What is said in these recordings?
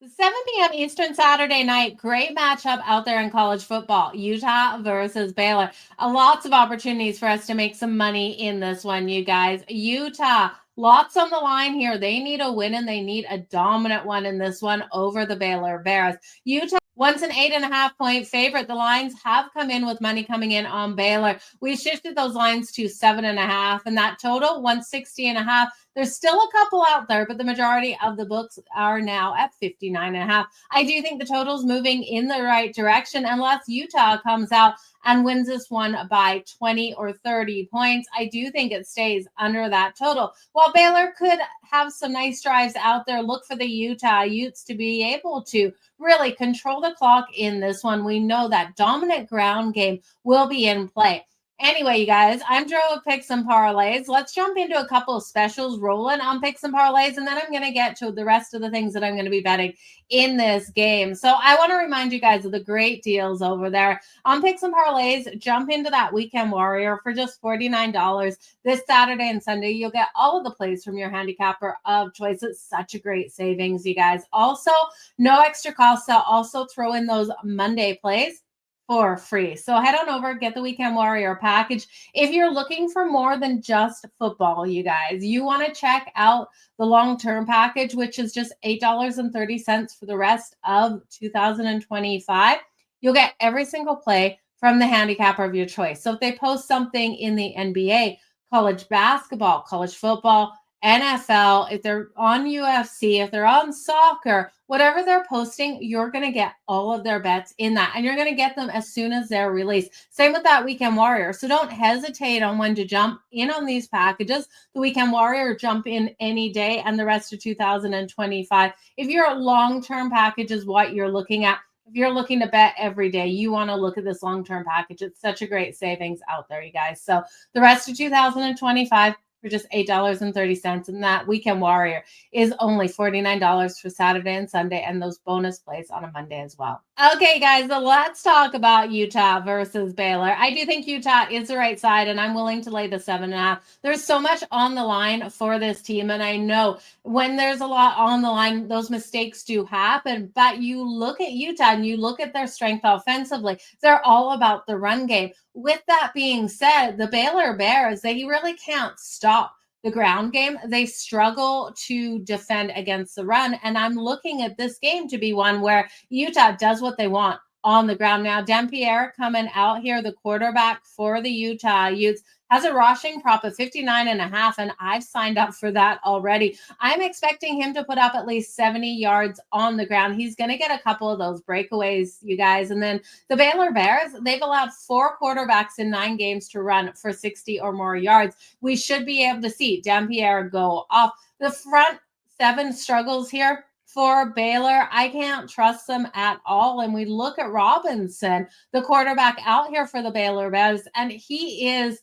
7 p.m. Eastern Saturday night. Great matchup out there in college football. Utah versus Baylor. Lots of opportunities for us to make some money in this one, you guys. Utah, lots on the line here. They need a win and they need a dominant one in this one over the Baylor Bears. Utah once an 8.5 point favorite. The lines have come in with money coming in on Baylor. We shifted those lines to 7.5, and that total 160.5. There's still a couple out there, but the majority of the books are now at 59.5. I do think the total's moving in the right direction unless Utah comes out and wins this one by 20 or 30 points. I do think it stays under that total. While Baylor could have some nice drives out there, look for the Utah Utes to be able to really control the clock in this one. We know that dominant ground game will be in play. Anyway, you guys, I'm Joe with Picks and Parlays. Let's jump into a couple of specials rolling on Picks and Parlays, and then I'm going to get to the rest of the things that I'm going to be betting in this game. So I want to remind you guys of the great deals over there on Picks and Parlays. Jump into that Weekend Warrior for just $49 this Saturday and Sunday. You'll get all of the plays from your handicapper of choice. It's such a great savings, you guys. Also, no extra cost. I'll also throw in those Monday plays for free. So head on over, get the Weekend Warrior package. If you're looking for more than just football, you guys, you want to check out the long-term package, which is just $8.30 for the rest of 2025. You'll get every single play from the handicapper of your choice. So if they post something in the NBA, college basketball, college football, NFL, if they're on UFC, if they're on soccer, whatever they're posting, you're going to get all of their bets in that. And you're going to get them as soon as they're released. Same with that Weekend Warrior. So don't hesitate on when to jump in on these packages. The Weekend Warrior, jump in any day and the rest of 2025. If your long-term package is what you're looking at, if you're looking to bet every day, you want to look at this long-term package. It's such a great savings out there, you guys. So the rest of 2025, for just $8.30. And that Weekend Warrior is only $49 for Saturday and Sunday, and those bonus plays on a Monday as well. Okay, guys, so let's talk about Utah versus Baylor. I do think Utah is the right side, and I'm willing to lay the 7.5. There's so much on the line for this team, and I know when there's a lot on the line, those mistakes do happen. But you look at Utah and you look at their strength offensively, they're all about the run game. With that being said, the Baylor Bears, they really can't stop the ground game. They struggle to defend against the run. And I'm looking at this game to be one where Utah does what they want on the ground. Now, Dempierre coming out here, the quarterback for the Utah Utes, has a rushing prop of 59.5, and I've signed up for that already. I'm expecting him to put up at least 70 yards on the ground. He's going to get a couple of those breakaways, you guys. And then the Baylor Bears, they've allowed 4 quarterbacks in 9 games to run for 60 or more yards. We should be able to see Dempierre go off. The front 7 struggles here for Baylor. I can't trust them at all. And we look at Robinson, the quarterback out here for the Baylor Bears, and he is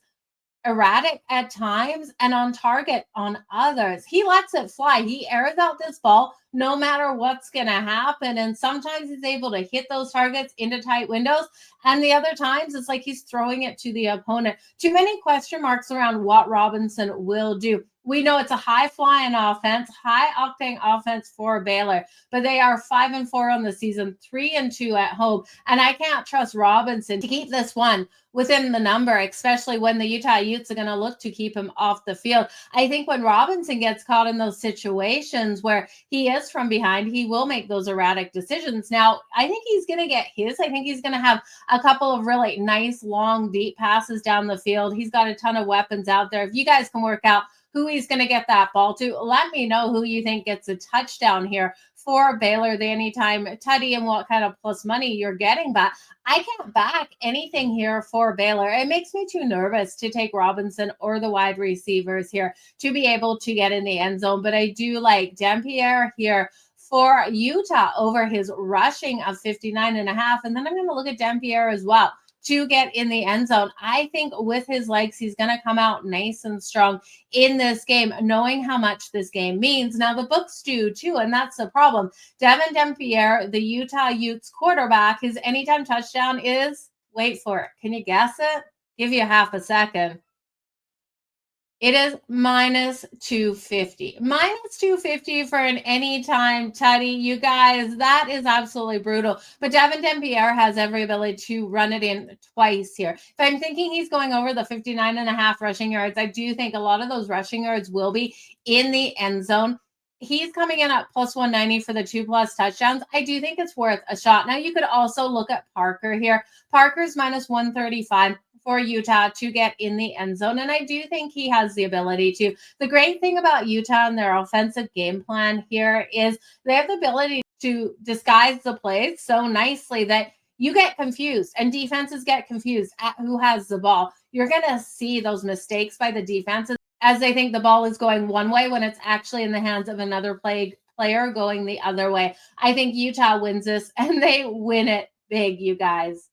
erratic at times and on target on others. He lets it fly. He airs out this ball no matter what's going to happen. And sometimes he's able to hit those targets into tight windows. And the other times it's like he's throwing it to the opponent. Too many question marks around what Robinson will do. We know it's a high flying offense, high octane offense for Baylor, but they are 5-4 on the season, 3-2 at home. And I can't trust Robinson to keep this one within the number, especially when the Utah Utes are going to look to keep him off the field. I think when Robinson gets caught in those situations where he is from behind, he will make those erratic decisions. Now, I think he's going to get his. I think he's going to have a couple of really nice, long, deep passes down the field. He's got a ton of weapons out there. If you guys can work out who he's going to get that ball to, let me know who you think gets a touchdown here for Baylor, the anytime tutty, and what kind of plus money you're getting. But I can't back anything here for Baylor. It makes me too nervous to take Robinson or the wide receivers here to be able to get in the end zone. But I do like Dempierre here for Utah over his rushing of 59.5. And then I'm going to look at Dempierre as well to get in the end zone. I think with his legs, he's going to come out nice and strong in this game, knowing how much this game means. Now, the books do too, and that's the problem. Devin Dempierre, the Utah Utes quarterback, his anytime touchdown is, wait for it, can you guess it? Give you half a second. It is minus 250. Minus 250 for an anytime tutty. You guys, that is absolutely brutal. But Devin Dempierre has every ability to run it in twice here. If I'm thinking he's going over the 59.5 rushing yards, I do think a lot of those rushing yards will be in the end zone. He's coming in at plus 190 for the 2+ touchdowns. I do think it's worth a shot. Now, you could also look at Parker here. Parker's minus 135 for Utah to get in the end zone. And I do think he has the ability to. The great thing about Utah and their offensive game plan here is they have the ability to disguise the plays so nicely that you get confused and defenses get confused at who has the ball. You're going to see those mistakes by the defenses as they think the ball is going one way when it's actually in the hands of another player going the other way. I think Utah wins this and they win it big, you guys.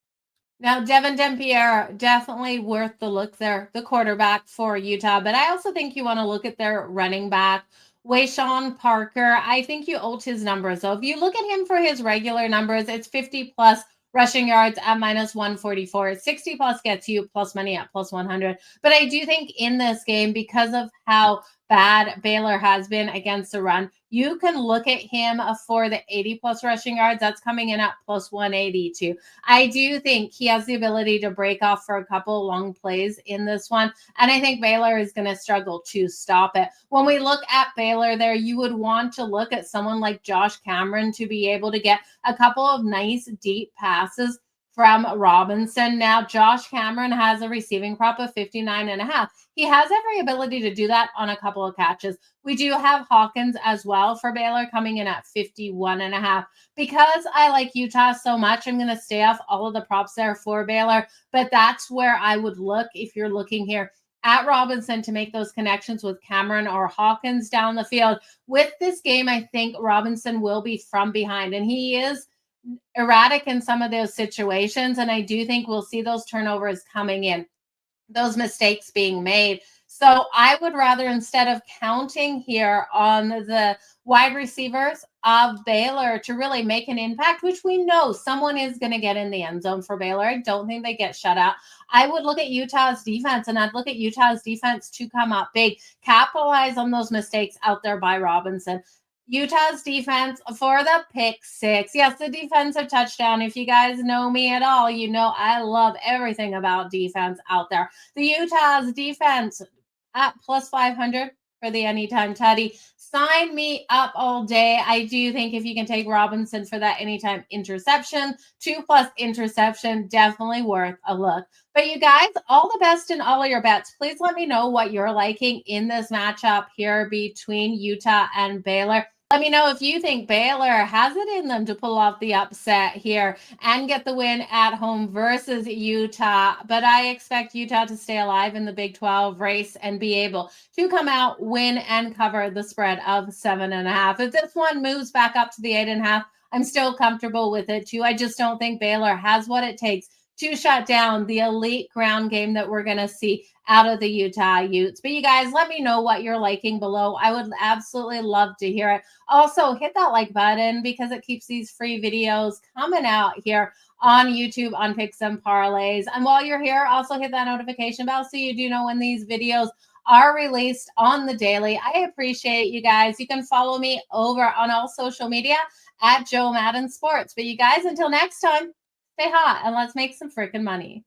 Now, Devin Dempierre, definitely worth the look there, the quarterback for Utah. But I also think you want to look at their running back, Wayshawn Parker. I think you ult his numbers. So if you look at him for his regular numbers, it's 50 plus rushing yards at minus 144. 60 plus gets you plus money at plus 100. But I do think in this game, because of how bad Baylor has been against the run, you can look at him for the 80 plus rushing yards. That's coming in at plus 182. I do think he has the ability to break off for a couple long plays in this one. And I think Baylor is going to struggle to stop it. When we look at Baylor there, you would want to look at someone like Josh Cameron to be able to get a couple of nice deep passes from Robinson. Now, Josh Cameron has a receiving prop of 59.5. He has every ability to do that on a couple of catches. We do have Hawkins as well for Baylor coming in at 51.5. Because I like Utah so much, I'm going to stay off all of the props there for Baylor. But that's where I would look if you're looking here at Robinson to make those connections with Cameron or Hawkins down the field. With this game, I think Robinson will be from behind, and he is erratic in some of those situations. And I do think we'll see those turnovers coming in, those mistakes being made. So I would rather, instead of counting here on the wide receivers of Baylor to really make an impact, which we know someone is going to get in the end zone for Baylor. I don't think they get shut out. I would look at Utah's defense, and I'd look at Utah's defense to come up big, capitalize on those mistakes out there by Robinson. Utah's defense for the pick six. Yes, the defensive touchdown. If you guys know me at all, you know I love everything about defense out there. The Utah's defense at plus 500 for the anytime tutty. Sign me up all day. I do think if you can take Robinson for that anytime interception, 2+ interception, definitely worth a look. But you guys, all the best in all of your bets. Please let me know what you're liking in this matchup here between Utah and Baylor. Let me know if you think Baylor has it in them to pull off the upset here and get the win at home versus Utah. But I expect Utah to stay alive in the Big 12 race and be able to come out, win, and cover the spread of 7.5. If this one moves back up to the 8.5, I'm still comfortable with it too. I just don't think Baylor has what it takes to shut down the elite ground game that we're going to see out of the Utah Utes. But you guys, let me know what you're liking below. I would absolutely love to hear it. Also, hit that like button because it keeps these free videos coming out here on YouTube on Picks and Parlays. And while you're here, also hit that notification bell so you do know when these videos are released on the daily. I appreciate you guys. You can follow me over on all social media at Joe Madden Sports. But you guys, until next time, stay hot and let's make some freaking money.